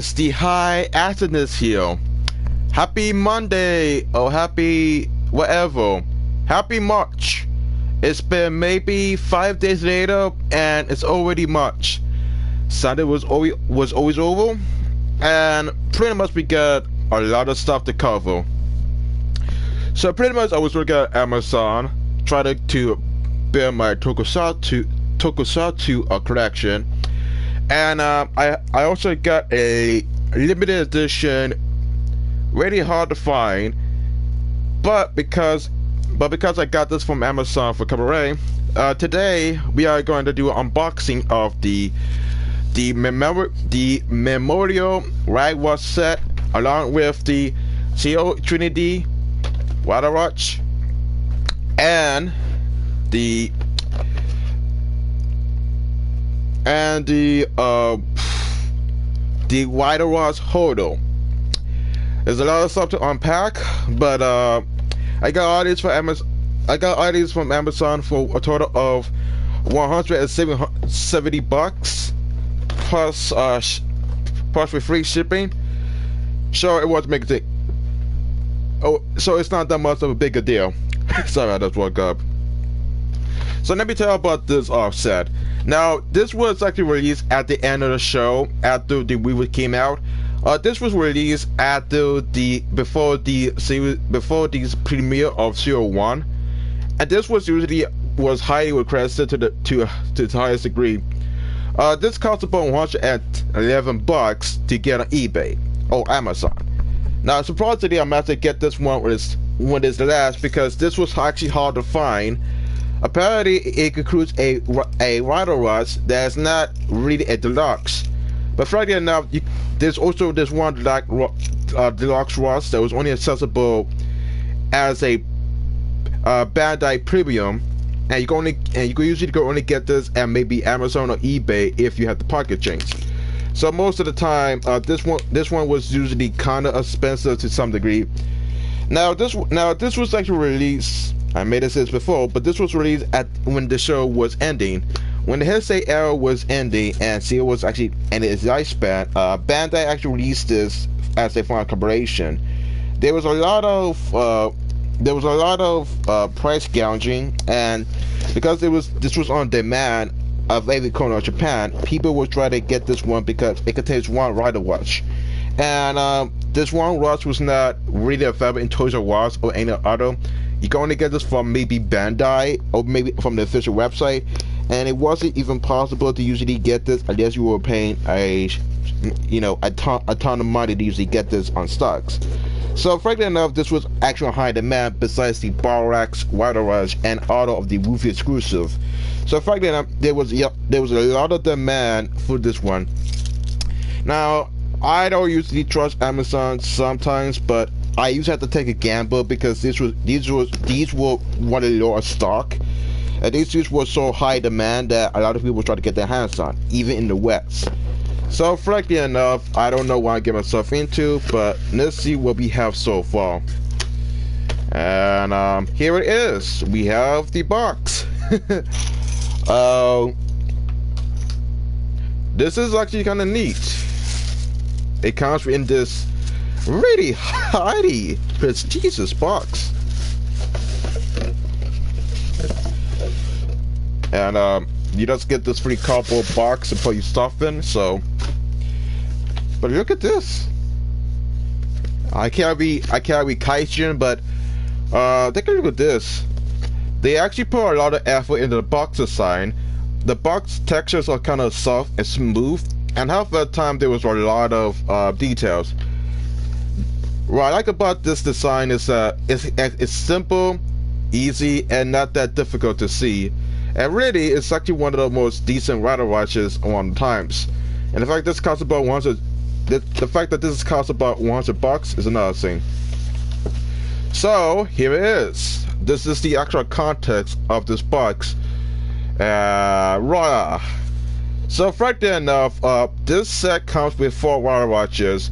It's the high acidness here. Happy Monday or happy whatever. Happy March. It's been maybe 5 days later and it's already March. Sunday was always over and pretty much we got a lot of stuff to cover. So pretty much I was working at Amazon trying to build my tokusatsu collection. And I also got a limited edition, really hard to find, but because I got this from Amazon for Kamen, today we are going to do an unboxing of the Memorial Ridewatch set, along with the CO Trinity Ridewatch and the Ridewatch Hodel. There's a lot of stuff to unpack, but I got all these from Amazon for a total of $170 plus with free shipping. Sure, it was make it. Oh, so it's not that much of a bigger deal. Sorry, I just woke up. So let me tell you about this offset. Now, this was actually released at the end of the show after the movie came out. This was released before the premiere of Zero One, and this was highly requested to the highest degree. This cost about $111 to get on eBay or Amazon. Now, surprisingly, I'm about to get this one when it's last because this was actually hard to find. Apparently, it includes a Ridewatch that's not really a deluxe. But frankly enough, there's also this one deluxe watch that was only accessible as a Bandai premium, and you can usually only get this at maybe Amazon or eBay if you have the pocket change. So most of the time, this one was usually kind of expensive to some degree. Now this was actually released. I made this before, but this was released when the show was ending. When the Heisei era was ending and Seal was actually ending its lifespan, Bandai actually released this as a final collaboration. There was a lot of price gouging, and because this was on demand of every corner of Japan, people were trying to get this one because it contains one Ridewatch. And this one watch was not really available in Toys R Us or any other. You can only get this from maybe Bandai or maybe from the official website, and it wasn't even possible to usually get this unless you were paying a ton of money to usually get this on stocks. So frankly enough, this was actual high demand besides the Balrax, Ridewatch, and all of the movie exclusive. So frankly enough, there was a lot of demand for this one. Now, I don't usually trust Amazon sometimes, but I usually have to take a gamble because these were one of the lower stock, and these were so high demand that a lot of people try to get their hands on, even in the West. So frankly enough, I don't know what I get myself into, but let's see what we have so far. And here it is. We have the box. This is actually kind of neat. It comes in this really highly prestigious box, and you just get this free cardboard box to put your stuff in. So, but look at this. I can't be Kaijin, but take a look at this. They actually put a lot of effort into the box design. The box textures are kind of soft and smooth, and half the time there was a lot of details. What I like about this design is it's simple, easy, and not that difficult to see. And really, it's actually one of the most decent Ridewatches on times. And the fact this costs about $100 is another thing. So here it is. This is the actual context of this box. So frankly enough, this set comes with 4 Ridewatches.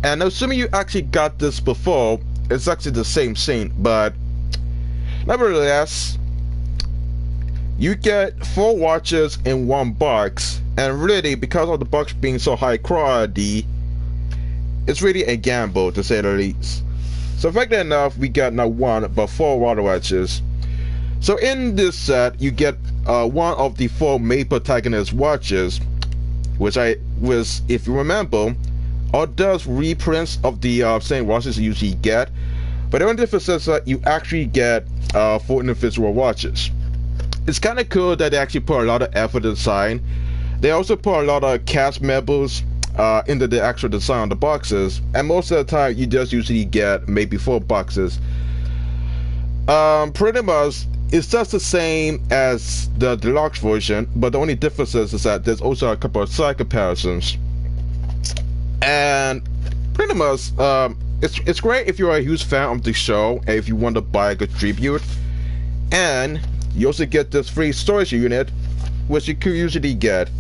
And assuming you actually got this before, it's actually the same scene, but nevertheless, you get 4 watches in one box, and really, because of the box being so high quality, it's really a gamble to say the least. So fact enough, we got not one but four Ridewatches. So in this set, you get one of the four main protagonist watches, which if you remember, are those reprints of the same watches you usually get, but the only difference is that you actually get four individual watches. It's kind of cool that they actually put a lot of effort in design. They also put a lot of cast members into the actual design on the boxes, and most of the time you just usually get maybe 4 boxes. Pretty much it's just the same as the deluxe version, but the only difference is that there's also a couple of side comparisons. And pretty much it's great if you're a huge fan of the show and if you want to buy a good tribute. And you also get this free storage unit, which you could usually get.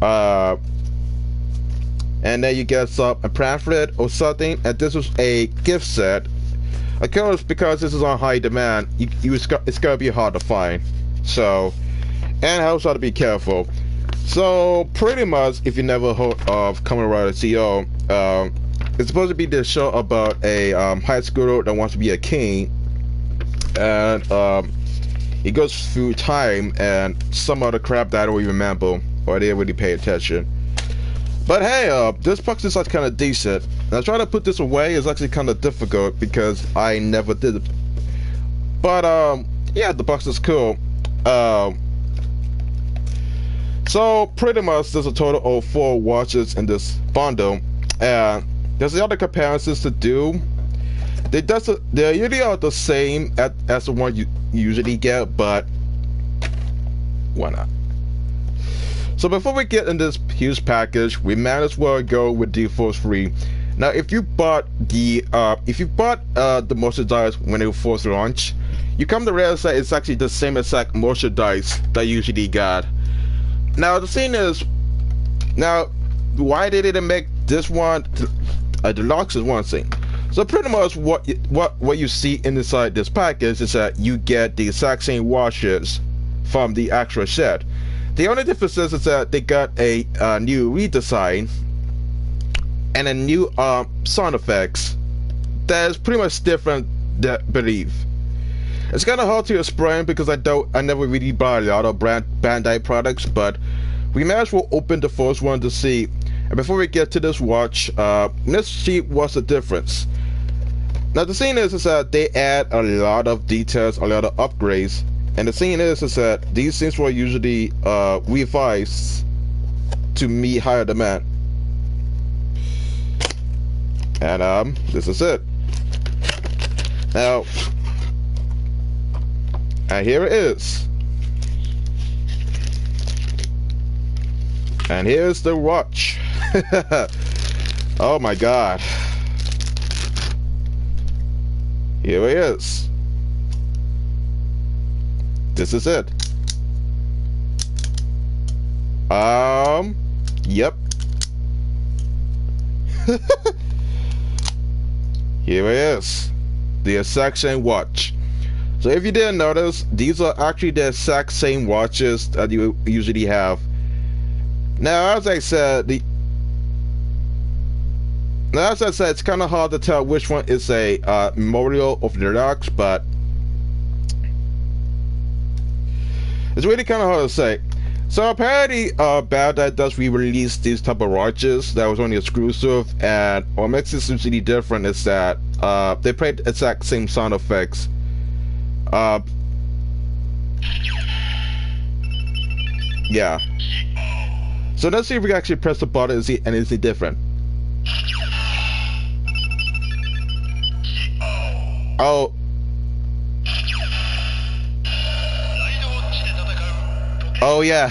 And then you get a pamphlet or something, and this is a gift set. Of course, because this is on high demand, it's gonna be hard to find. So, and also to be careful. So pretty much, if you never heard of Kamen Rider CO, it's supposed to be this show about a high schooler that wants to be a king, and it goes through time and some other crap that I don't even remember or I didn't really pay attention. But hey, this box is kind of decent. Now trying to put this away is actually kind of difficult because I never did it. But yeah, the box is cool. So pretty much there's a total of 4 watches in this bundle, and there's the other comparisons to do. They usually are the same as the one you usually get, but why not? So before we get in this huge package, we might as well go with the first 3. Now, if you bought the merchandise when it first launched, you come to realize that it's actually the same exact merchandise that you usually got. Now the thing is, now why they didn't make this one a deluxe is one thing. So pretty much what you see inside this package is that you get the exact same watches from the actual set. The only difference is that they got a new redesign and a new sound effects that is pretty much different than believe. It's kind of hard to explain because I never really buy a lot of Bandai products, but we might as well open the first one to see. And before we get to this watch, let's see what's the difference. Now the thing is that they add a lot of details, a lot of upgrades, and the thing is that these things were usually revised to meet higher demand. And this is it. Now, and here it is. And here's the watch. Oh my god. Here it is. This is it. Yep. Here it is. The exact same watch. So if you didn't notice, these are actually the exact same watches that you usually have. Now, as I said, it's kind of hard to tell which one is a memorial of the deluxe, but it's really kind of hard to say. So apparently, Bandai does re-release these type of watches that was only exclusive, and what makes this really different is that they play the exact same sound effects. Yeah. So let's see if we can actually press the button and see anything different. Oh. Oh yeah.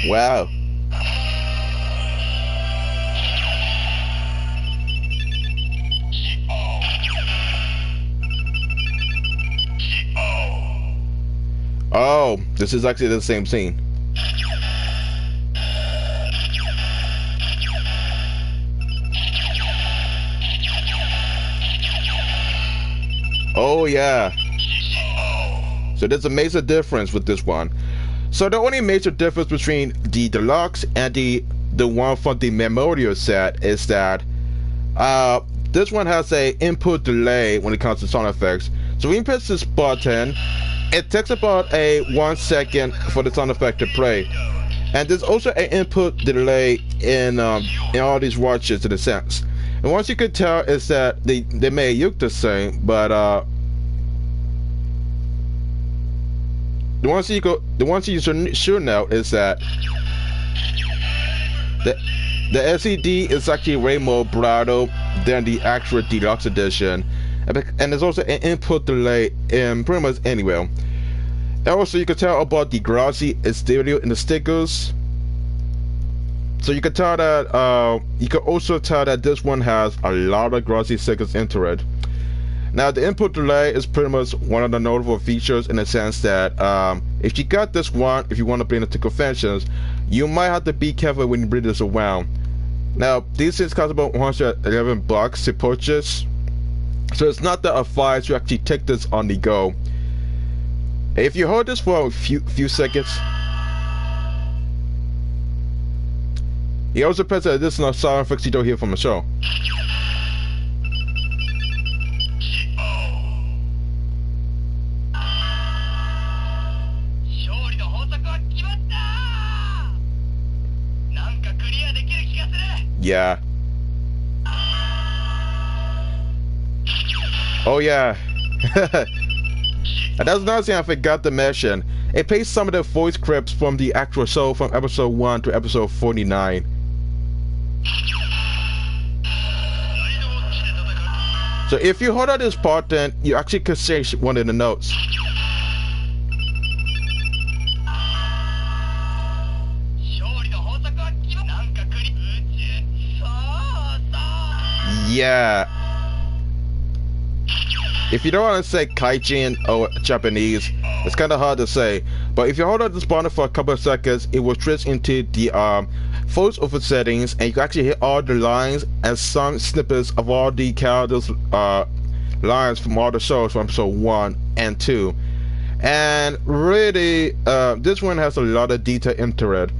Wow. Oh, this is actually the same scene. Oh yeah. So there's a major difference with this one. So the only major difference between the deluxe and the one from the memorial set is that this one has a input delay when it comes to sound effects. So when you press this button, it takes about a 1 second for the sound effect to play. And there's also an input delay in all these watches in a sense. And once you can tell is that they may look the same, but the ones you should know is that the SED is actually way more bridal than the actual deluxe edition, and there's also an input delay in pretty much anywhere. And also you can tell about the glossy exterior in the stickers. So you can tell that you can also tell that this one has a lot of glossy stickers into it. Now the input delay is pretty much one of the notable features in the sense that if you got this one, if you want to bring it to conventions, you might have to be careful when you bring this around. Now these things cost about $111 to purchase, so it's not that advised to actually take this on the go. If you hold this for a few seconds, you also press that this is not sound effects you don't hear from the show. Yeah. Oh yeah. And that's another thing I forgot to mention. It plays some of the voice clips from the actual show from episode 1 to episode 49. So if you hold on this part, then you actually can say one of the notes. Yeah. If you don't want to say Kaijin or Japanese, it's kind of hard to say. But if you hold on this button for a couple of seconds, it will switch into the voiceover settings, and you can actually hear all the lines and some snippets of all the characters' lines from all the shows from episode 1 and 2. And really, this one has a lot of detail into it.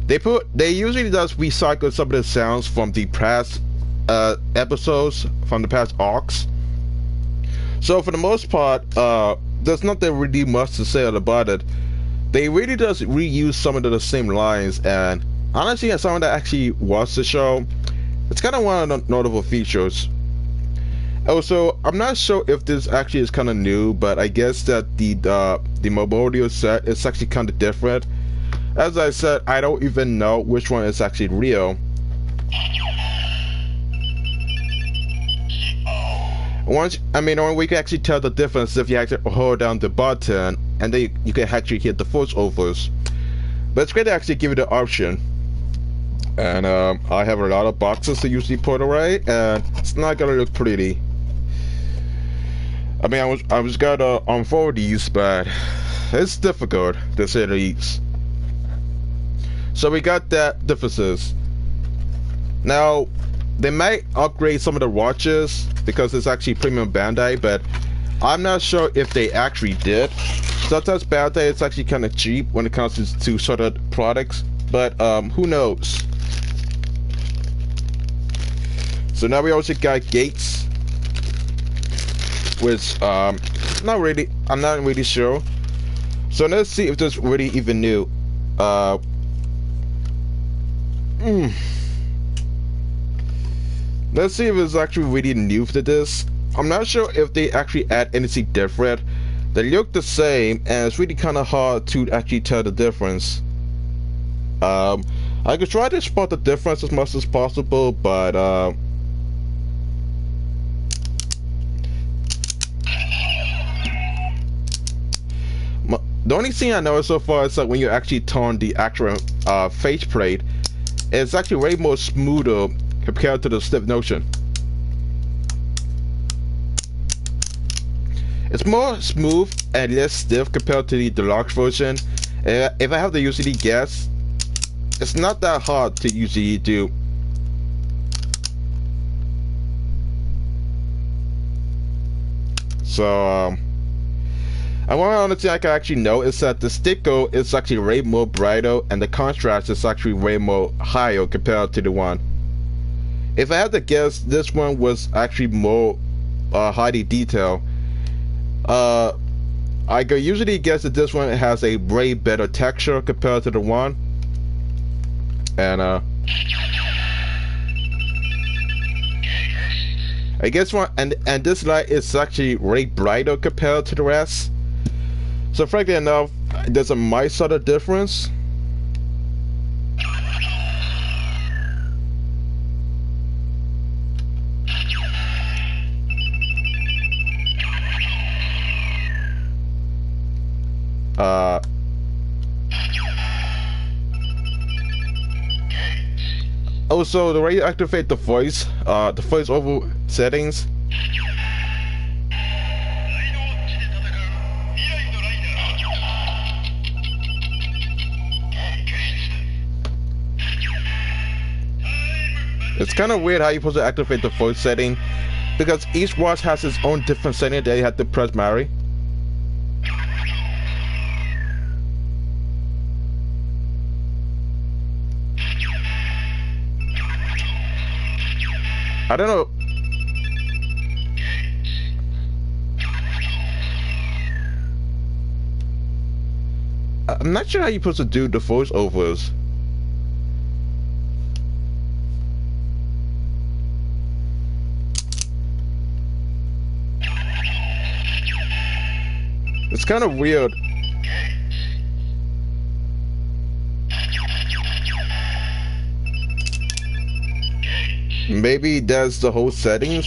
They usually does recycle some of the sounds from the past episodes, from the past arcs. So for the most part, there's not really much to say about it. They really does reuse some of the same lines, and honestly, as someone that actually watched the show, it's kind of one of the notable features. Also, I'm not sure if this actually is kind of new, but I guess that the memorial set is actually kind of different. As I said, I don't even know which one is actually real. Only we can actually tell the difference if you actually hold down the button, and then you can actually hear the voiceovers. But it's great to actually give you the option. And I have a lot of boxes to usually put away, and it's not gonna look pretty. I mean, I was gonna unfold these, but it's difficult to say the least. So we got that differences. Now, they might upgrade some of the watches because it's actually premium Bandai, but I'm not sure if they actually did. Sometimes Bandai is actually kind of cheap when it comes to sort of products, but who knows? So now we also got gates, which I'm not really sure. So let's see if this really even new. Let's see if it's actually really new to this. I'm not sure if they actually add anything different. They look the same, and it's really kind of hard to actually tell the difference. I could try to spot the difference as much as possible, but the only thing I know so far is that when you actually turn the actual faceplate, it's actually way more smoother compared to the stiff notion. It's more smooth and less stiff compared to the deluxe version. If I have to usually guess, it's not that hard to usually do. So And one other thing I can actually know is that the sticker is actually way more brighter and the contrast is actually way more higher compared to the one. If I had to guess, this one was actually more highly detailed. I could usually guess that this one has a way better texture compared to the one. And I guess one and this light is actually way brighter compared to the rest. So frankly enough, there's a mild sort of difference. Also, the way you activate the voice over settings. It's kind of weird how you're supposed to activate the voice setting, because each watch has its own different setting that you have to press Mary. I don't know. I'm not sure how you're supposed to do the voiceovers. It's kind of weird. Maybe that's the whole settings.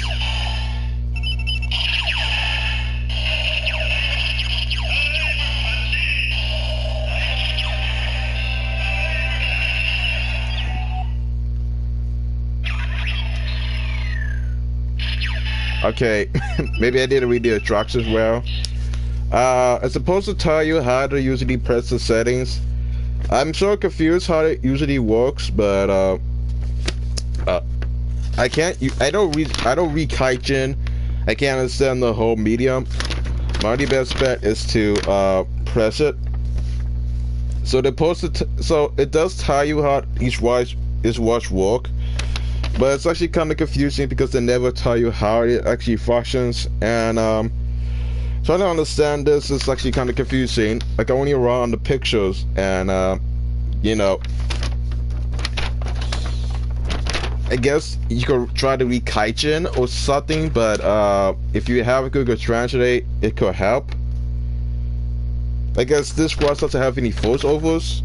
Okay, maybe I didn't read the instructions well. It's supposed to tell you how to usually press the settings. I'm so confused how it usually works, but I don't read Kaijin. I can't understand the whole medium. My only best bet is to press it. So so it does tell you how each watch work, but it's actually kind of confusing because they never tell you how it actually functions. And trying to understand this is actually kind of confusing. Like, I only around the pictures, and you know, I guess you could try to read Kaijin or something, but if you have a Google Translate, it could help. I guess this watch doesn't have any voiceovers.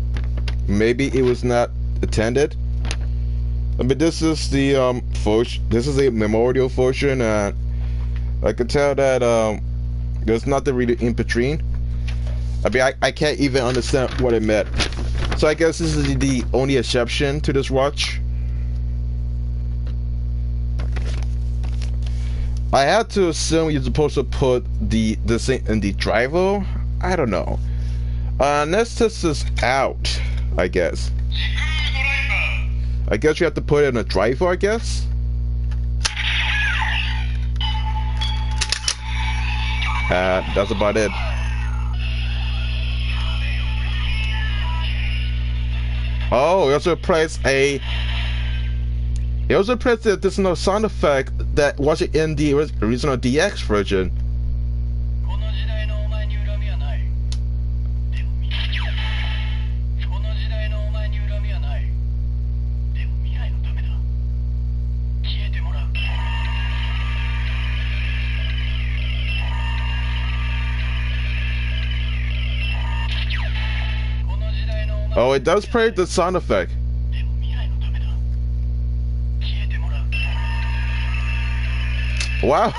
Maybe it was not intended. I mean, this is the this is a memorial version, and I can tell that there's nothing really in between. I mean, I can't even understand what it meant. So I guess this is the only exception to this watch. I had to assume you're supposed to put this thing in the driver. I don't know. Let's test this out, I guess. I guess you have to put it in a driver, I guess. That's about it. Oh, you also press a. You also press the additional sound effect that wasn't in the original DX version. Oh, it does play the sound effect. Wow.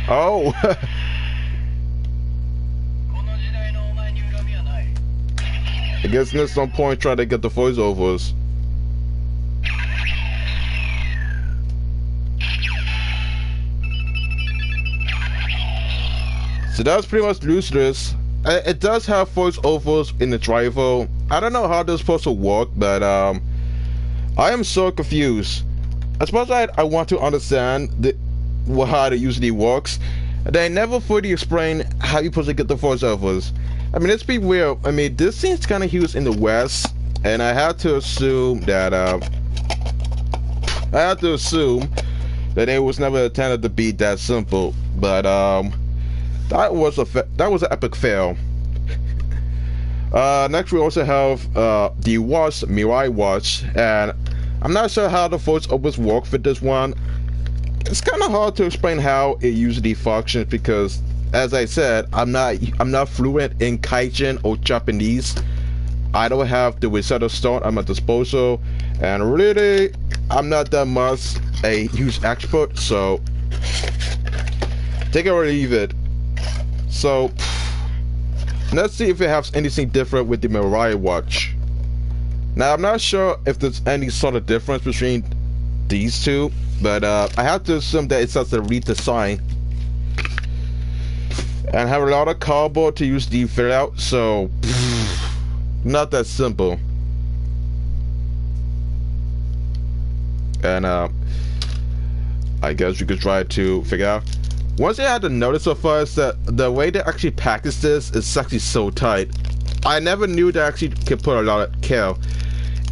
Oh. I guess there's some point trying to get the voiceovers. So that's pretty much useless. It does have voiceovers in the driver. I don't know how this is supposed to work, but I am so confused. I suppose I want to understand how it usually works. They never fully explain how you're supposed to get the voiceovers. I mean, let's be real. I mean, this seems kind of used in the West, and I have to assume that it was never intended to be that simple. But that was an epic fail. Next, we also have the Ridewatch, and I'm not sure how the voiceovers work for this one. It's kind of hard to explain how it usually functions because, as I said, I'm not fluent in Kaijin or Japanese. I don't have the Rosetta Stone at my disposal, and really, I'm not that much a huge expert. So, take it or leave it. So, let's see if it has anything different with the Ridewatch. Now, I'm not sure if there's any sort of difference between these two, but I have to assume that it's just a redesign. And have a lot of cardboard to use the fill out, so not that simple. And I guess you could try to figure out. One thing I had to notice so far is that the way they actually package this is actually so tight. I never knew they actually could put a lot of care.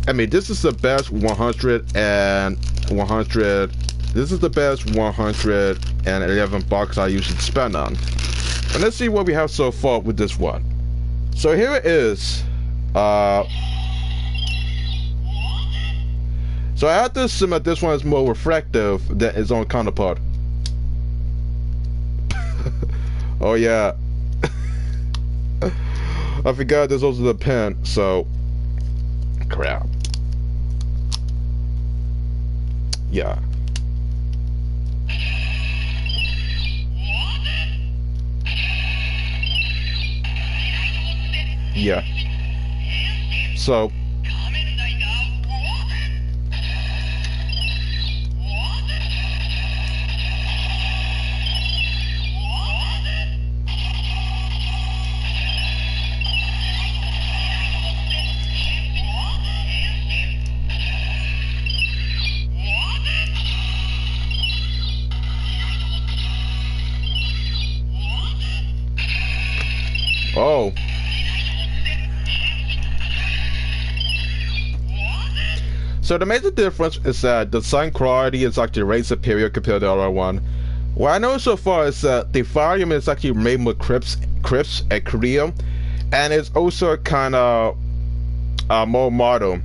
I mean, this is the best 100 and 100. This is the best 111 bucks I usually spend on. And let's see what we have so far with this one. So here it is. So I have to assume that this one is more reflective than its own counterpart. Oh yeah. I forgot there's also the pen, so crap. Yeah. Yeah. So oh. So the major difference is that the sound quality is actually way superior compared to the other one. What I know so far is that the volume is actually made more crisp and clear, and it's also kind of more modern.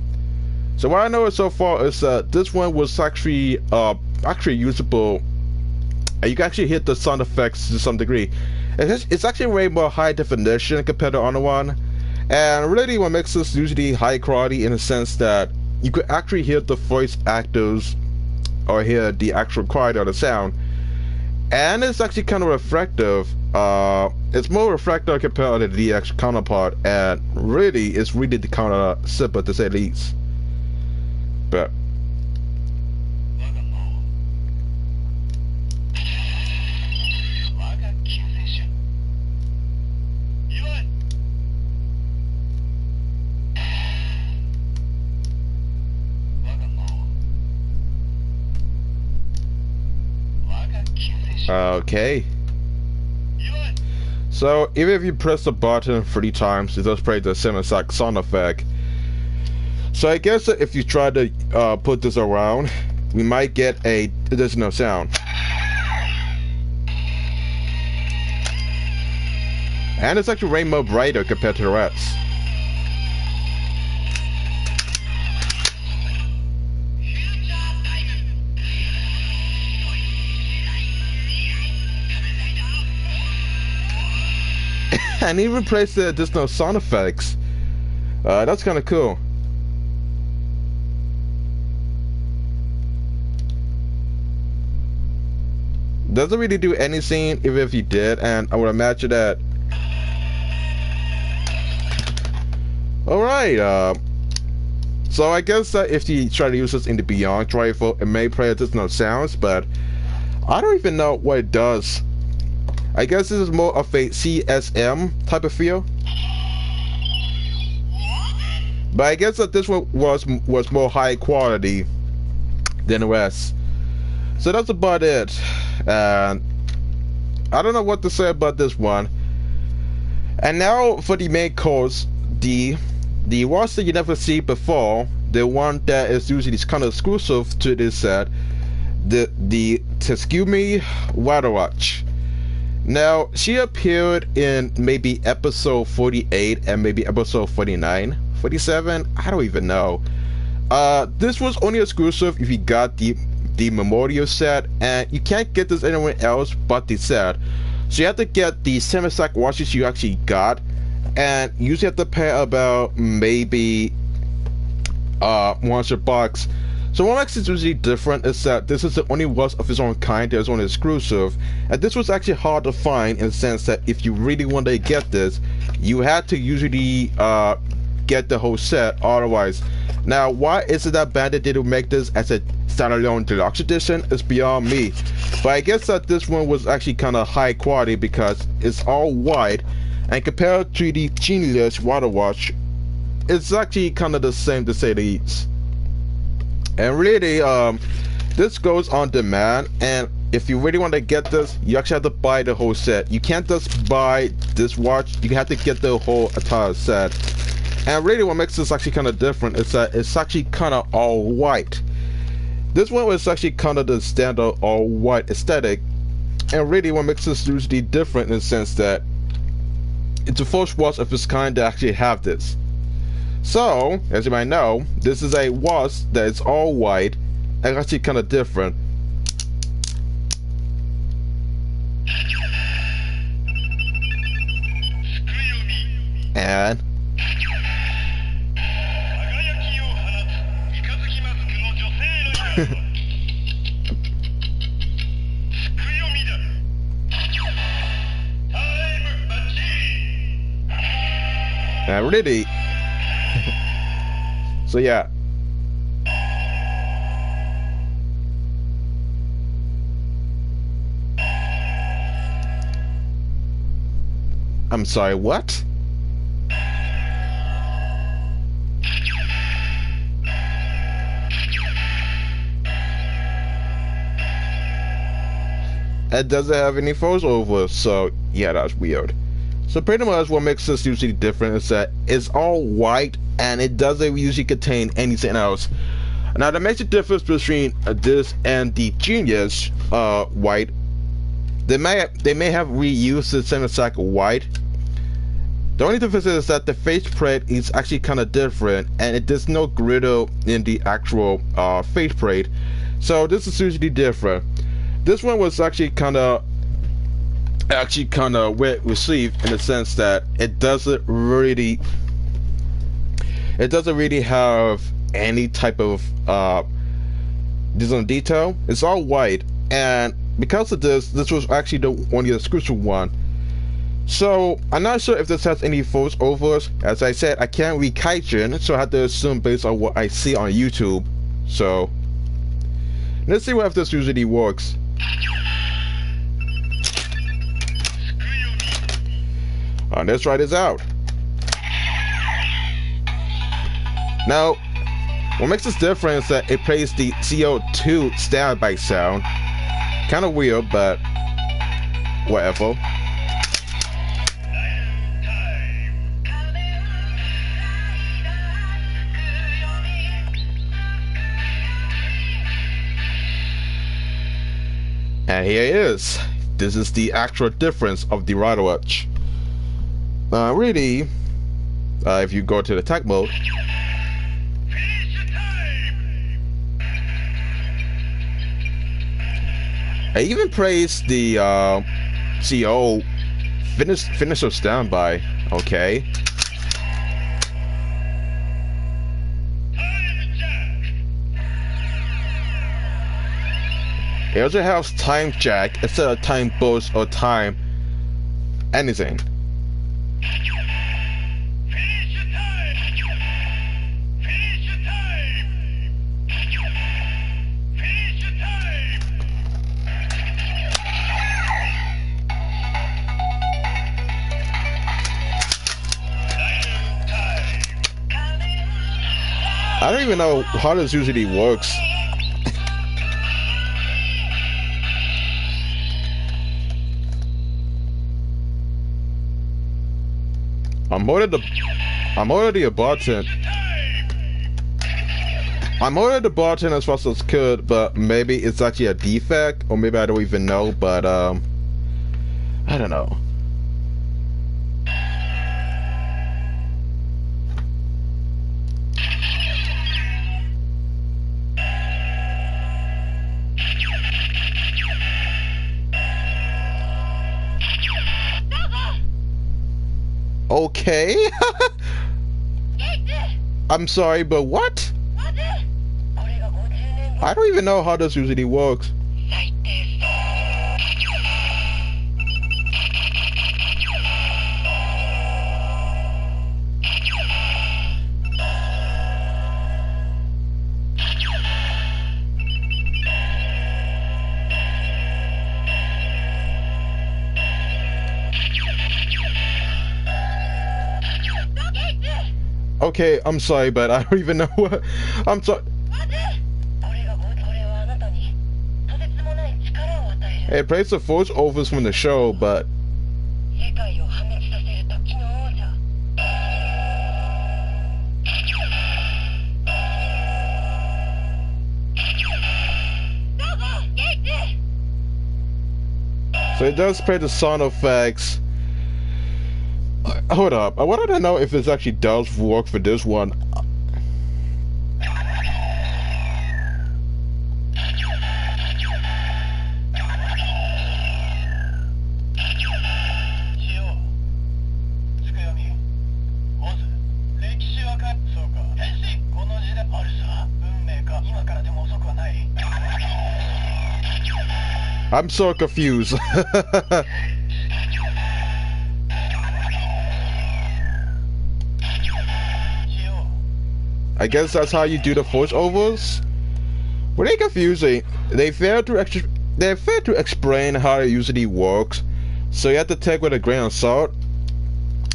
So what I know so far is that this one was actually usable, and you can actually hit the sound effects to some degree. It's actually way more high definition compared to the other one, and really what makes this usually high quality in the sense that you could actually hear the voice actors or hear the actual quality of the sound, and it's actually kind of reflective. It's more reflective compared to the DX counterpart, and really it's really the counter simple to say the least. But okay. So even if you press the button 3 times, it does play the same exact sound effect. So I guess that if you try to put this around, we might get there's no sound. And it's actually way more brighter compared to the rest. And even plays the additional sound effects. That's kind of cool. Doesn't really do anything even if you did, and I would imagine that. Alright, so I guess that if you try to use this in the Beyond rifle, it may play additional sounds, but I don't even know what it does. I guess this is more of a CSM type of feel. But I guess that this one was more high quality than the rest. So that's about it. And I don't know what to say about this one. And now for the main course, the watch that you never see before, the one that is usually kind of exclusive to this set, the Tsugumi Ridewatch. Now she appeared in maybe episode 48 and maybe episode 49, 47. I don't even know. This was only exclusive if you got the memorial set, and you can't get this anywhere else but the set. So you have to get the 7-stack watches you actually got, and you usually have to pay about maybe $100. So what makes it usually different is that this is the only watch of its own kind that is only exclusive, and this was actually hard to find in the sense that if you really wanted to get this, you had to usually get the whole set otherwise. Now, why is it that Bandai didn't make this as a standalone deluxe edition is beyond me, but I guess that this one was actually kind of high quality because it's all white, and compared to the Genius Ridewatch, it's actually kind of the same to say the least. And really, this goes on demand, and if you really want to get this, you actually have to buy the whole set. You can't just buy this watch, you have to get the whole entire set. And really what makes this actually kind of different is that it's actually kind of all white. This one was actually kind of the standard all white aesthetic, and really what makes this usually different in the sense that it's the first watch of its kind to actually have this. So, as you might know, this is a watch that is all white and actually kind of different. And really so yeah, I'm sorry, what? It doesn't have any voiceover, so yeah, that's weird. So pretty much what makes this usually different is that it's all white and it doesn't usually contain anything else. Now the major difference between this and the Genius white, they may have reused the 7-stack white. The only difference is that the faceplate is actually kind of different, and there's no griddle in the actual faceplate. So this is usually different. This one was actually kind of well received in the sense that it doesn't really have any type of design detail. It's all white, and because of this was actually the only exclusive one. So I'm not sure if this has any voiceovers. As I said, I can't read Kaijin, so I have to assume based on what I see on YouTube. So let's see if this usually works. Let's try this out. Now, what makes this different is that it plays the CO2 standby sound. Kind of weird, but whatever. And here it is. This is the actual difference of the Ridewatch. Really, if you go to the attack mode, I even praise the CO finish of standby. Okay. It also has time check instead of time boost or time anything. I don't even know how this usually works. I'm already a bartender. I'm already the bartender as fast as could, but maybe it's actually a defect, or maybe I don't even know, but I don't know. Okay. I'm sorry, but what? I don't even know how this usually works. Okay, I'm sorry, but I don't even know what. I'm sorry. It plays the voiceovers from the show, but so it does play the sound effects. Hold up, I wanted to know if this actually does work for this one. I'm so confused. I guess that's how you do the voiceovers. Really confusing. They fail to explain how it usually works, so you have to take with a grain of salt.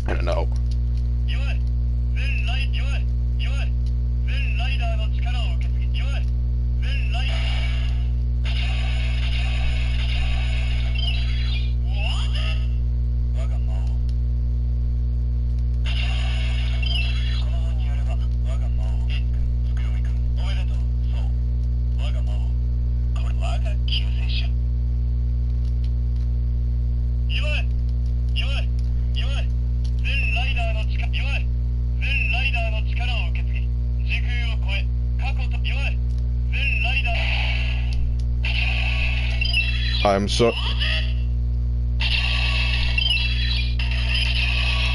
I don't know.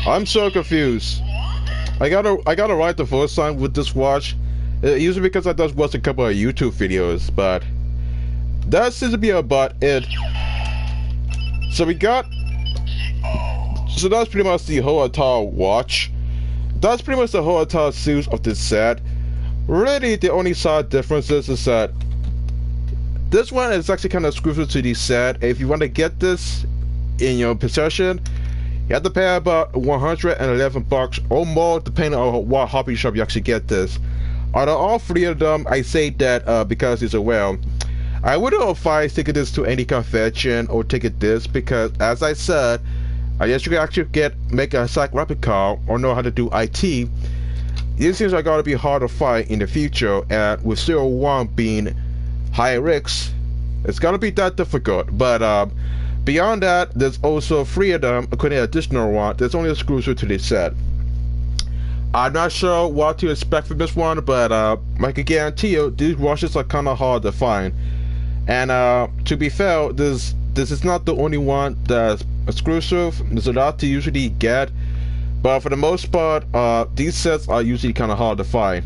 I'm so confused. I gotta write the first time with this watch. Usually because I just watched a couple of YouTube videos, but that seems to be about it. So that's pretty much the whole entire watch. That's pretty much the whole entire series of this set. Really, the only side differences is that this one is actually kind of exclusive to the set. If you want to get this in your possession, you have to pay about $111 or more, depending on what hobby shop you actually get this. Out of all three of them, I say that because it's a well. I wouldn't advise taking this to any convention or taking this because, as I said, I guess you can actually make a psych replica or know how to do IT. These things are going to be hard to find in the future, and with 01 being high risk, it's going to be that difficult. But beyond that, there's also three of them, including an additional one that's only exclusive to this set. I'm not sure what to expect from this one, but I can guarantee you these watches are kind of hard to find. And to be fair, this is not the only one that's exclusive. There's a lot to usually get, but for the most part, these sets are usually kind of hard to find.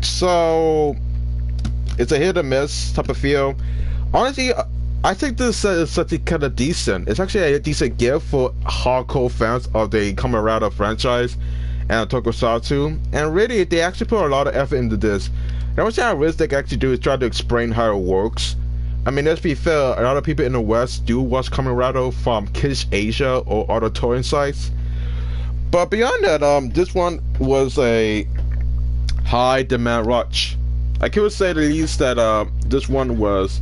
So it's a hit or miss type of feel. Honestly, I think this set is actually kind of decent. It's actually a decent gift for hardcore fans of the Kamen franchise and Tokusatsu. And really, they actually put a lot of effort into this. The only thing I wish they could actually do is try to explain how it works. I mean, let's be fair, a lot of people in the West do watch Kamen from Kids Asia or other touring sites. But beyond that, this one was a high demand watch. I could say the least that this one was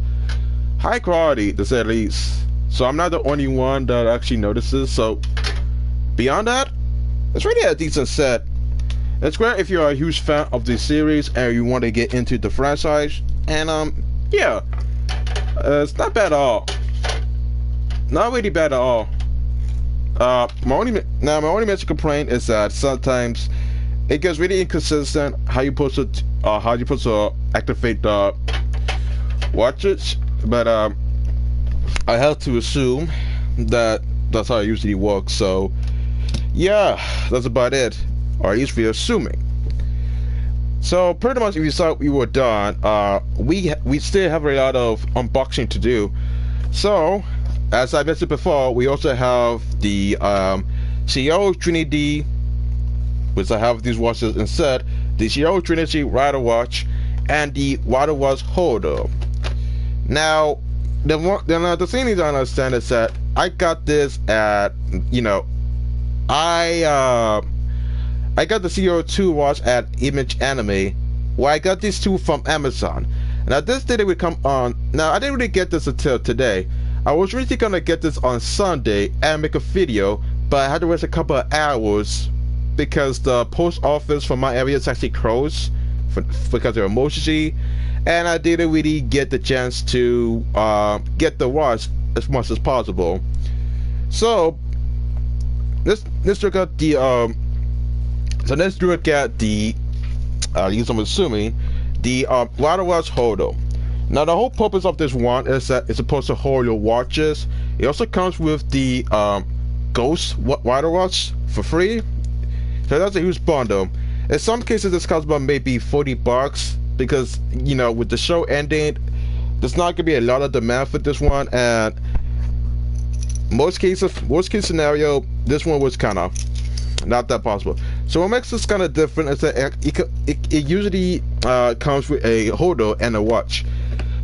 high quality to say the least. So I'm not the only one that actually notices. So beyond that, it's really a decent set. It's great if you're a huge fan of the series and you want to get into the franchise. And yeah, it's not bad at all. Not really bad at all. My only major complaint is that sometimes it gets really inconsistent how you supposed to activate the watches. But I have to assume that that's how it usually works. So yeah, that's about it, or at least we're assuming. So pretty much, if you thought we were done, we still have a lot of unboxing to do. So as I mentioned before, we also have the CEO Trinity, which I have these watches instead, the CEO Trinity Ridewatch, and the Ridewatch holder. Now, the thing you don't understand is that I got this at, I got the CO2 watch at Image Anime, where I got these two from Amazon. Now this day they would come on. Now I didn't really get this until today. I was really gonna get this on Sunday and make a video, but I had to wait a couple of hours because the post office for my area is actually closed because of emergency, and I didn't really get the chance to get the watch as much as possible. So let's look at the at least I'm assuming, the Ridewatch holder. Now the whole purpose of this one is that it's supposed to hold your watches. It also comes with the Ghost Ridewatch for free. So that's a huge bundle. In some cases this costs about maybe $40 because, with the show ending, there's not gonna be a lot of demand for this one, and worst case scenario, this one was kind of not that possible. So what makes this kind of different is that it usually comes with a holder and a watch.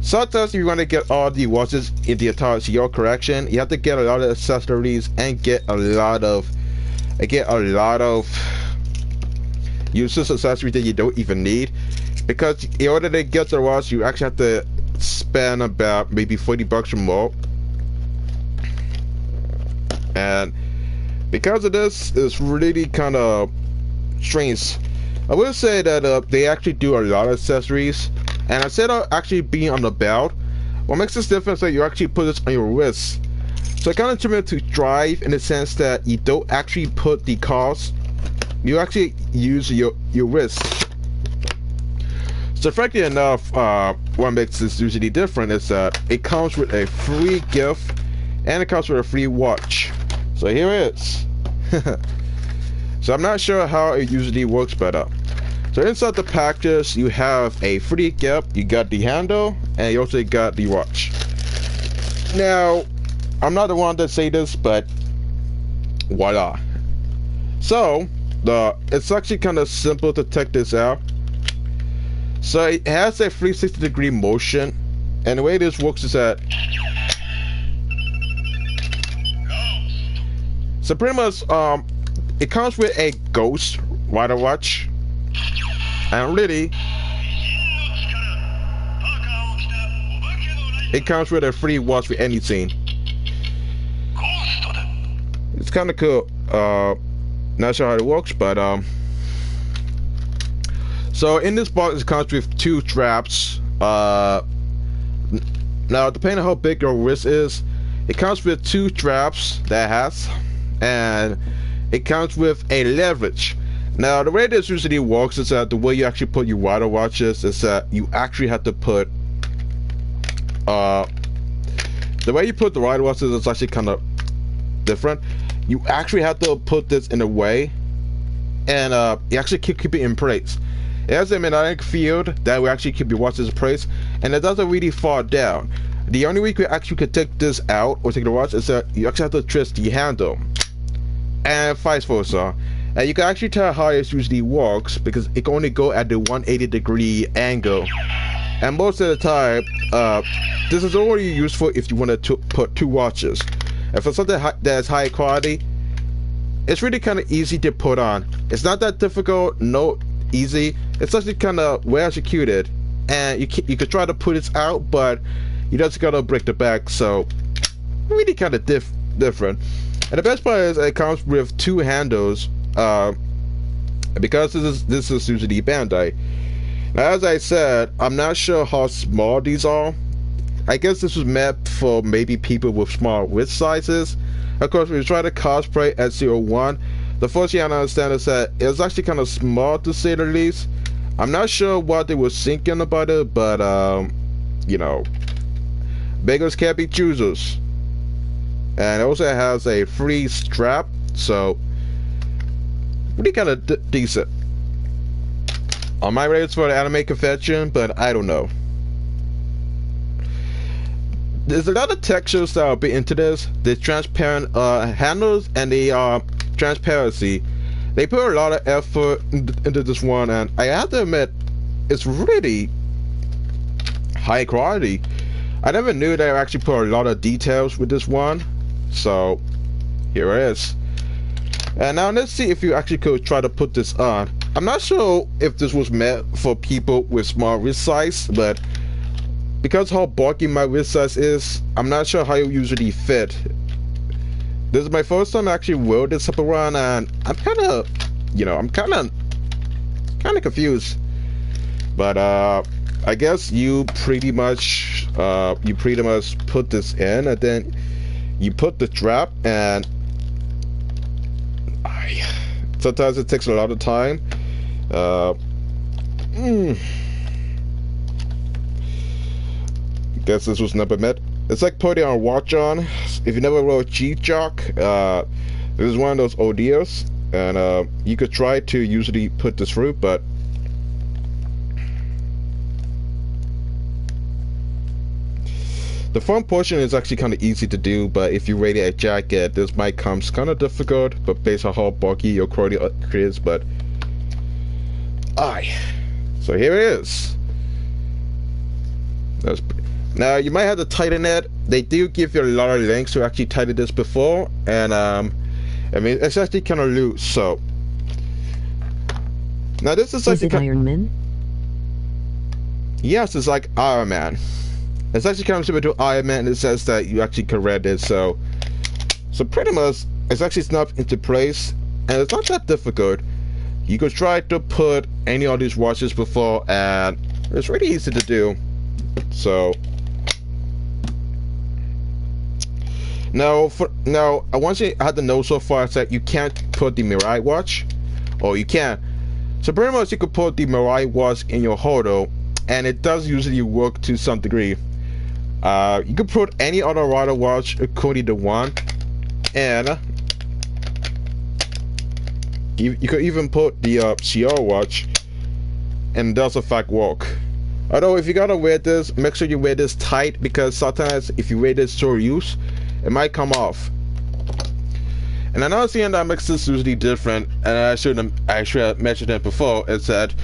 Sometimes if you want to get all the watches in the entire CEO collection, you have to get a lot of accessories and get a lot of useless accessories that you don't even need, because in order to get the watch you actually have to spend about maybe $40 or more. And because of this, it's really kind of strange. I will say that they actually do a lot of accessories, and instead of actually being on the belt, what makes this different is that you actually put this on your wrist. So it kind of similar to Drive in the sense that you don't actually put the cards, you actually use your wrist. So frankly enough, what makes this usually different is that it comes with a free gift and it comes with a free watch. So here it is. So I'm not sure how it usually works, but so inside the package you have a free gift, you got the handle, and you also got the watch. Now I'm not the one that say this, but voila. So it's actually kind of simple to check this out. So it has a 360-degree motion, and the way this works is that, so pretty much it comes with a Ghost Ridewatch, and really it comes with a free watch for anything. It's kind of cool. Not sure how it works, but so in this box it comes with two straps. Now depending on how big your wrist is, it comes with two straps that it has, and it comes with a leverage. Now the way this usually works is that the way you actually put your water watches is that you actually have to put the way you put the rider watches is actually kind of different. You actually have to put this in a way, and you actually keep it in place. It has a magnetic field that will actually keep your watches in place, and it doesn't really fall down. The only way you actually could take this out or take the watch is that you actually have to twist the handle, and vice versa. And you can actually tell how it usually works because it can only go at the 180-degree angle. And most of the time, this is only useful if you want to put two watches. And for something that's high quality, it's really kind of easy to put on. It's not that difficult. No, easy. It's actually kind of well executed, and you could try to put it out, but you just gotta break the back. So really kind of different. And the best part is it comes with 2 handles. Because this is usually Bandai. Now, as I said, I'm not sure how small these are. I guess this was meant for maybe people with small wrist sizes. Of course, when you try to cosplay S01, the first thing I understand is that it's actually kind of small, to say the least. I'm not sure what they were thinking about it, but you know, beggars can't be choosers. And it also has a free strap, so pretty kind of decent. On my rates for the anime convention, but I don't know. There's a lot of textures that will be into this. The transparent handles and the transparency. They put a lot of effort into this one, and I have to admit, it's really high quality. I never knew they actually put a lot of details with this one, so here it is. And now let's see if you actually could try to put this on. I'm not sure if this was meant for people with small wrist size, but because how bulky my wrist size is, I'm not sure how it usually fit. This is my first time actually wear this up around, and I'm kind of, you know, I'm kind of confused. But I guess you pretty much put this in, and then you put the strap, and sometimes it takes a lot of time. Guess this was never met. It's like putting a watch on. If you never wore a G-Shock, this is one of those ordeals, and you could try to usually put this through, but the front portion is actually kind of easy to do, but if you radiate a jacket, this might come kind of difficult, but based on how bulky your quality is, but so here it is. Now you might have to tighten it. They do give you a lot of links to actually tighten this before, and I mean, it's actually kind of loose. So now this is like Iron Man. Yes, it's like Iron Man. It's actually kind of similar to Iron Man in the sense that you actually can read it. So pretty much it's actually snapped into place, and it's not that difficult. You could try to put any of these watches before, and it's really easy to do. So now I want you to have to know so far is that you can't put the Ridewatch, or you can. So pretty much you could put the Ridewatch in your holder, and it does usually work to some degree. You could put any other Ridewatch according to one, and you could even put the Sierra watch, and it does in fact work. Although if you gotta wear this, make sure you wear this tight, because sometimes if you wear this for use, it might come off. And another thing that makes this usually different, and I should have mentioned it before, is that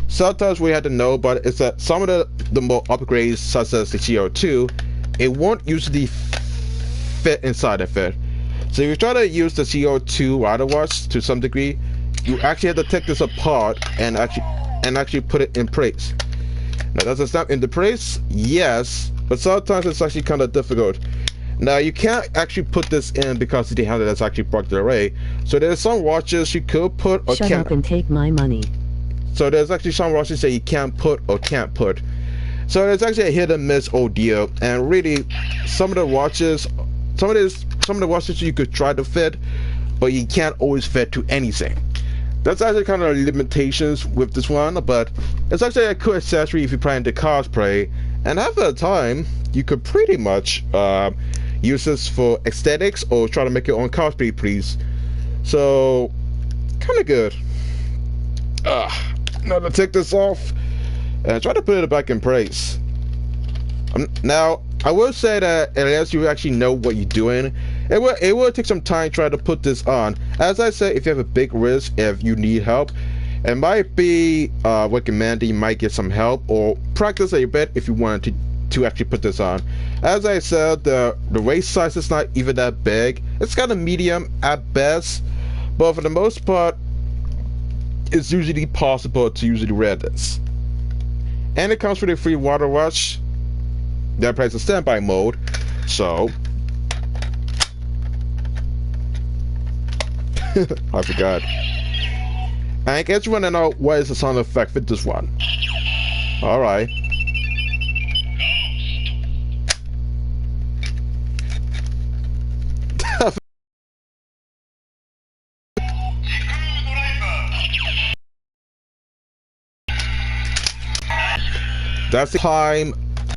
sometimes we had to know, but it's that some of the more upgrades, such as the CO2, it won't usually fit inside of it. So if you try to use the CO2 Ridewatch to some degree, you actually have to take this apart and actually put it in place. Now, does it snap into place? Yes, but sometimes it's actually kind of difficult. Now, you can't actually put this in because the handle that's actually blocked the array. So there's some watches you could put or can't. Shut up and take my money. So there's actually some watches that you can't put or can't put. So there's actually a hit and miss ordeal, and really some of the watches you could try to fit, but you can't always fit to anything. That's actually kind of limitations with this one, but it's actually a cool accessory if you're planning to cosplay, and half the time you could pretty much use this for aesthetics or try to make your own cosplay piece. So kind of good. Now to take this off and try to put it back in place. Now I will say that unless you actually know what you're doing, it will take some time trying to put this on. As I said, if you have a big wrist, if you need help, it might be recommended you might get some help or practice a bit if you wanted to actually put this on. As I said, the waist size is not even that big. It's kind of medium at best, but for the most part, it's usually possible to usually read this. And it comes with a free Ridewatch that plays in standby mode. So I forgot. I guess you want to know what is the sound effect with this one. Alright. That's the time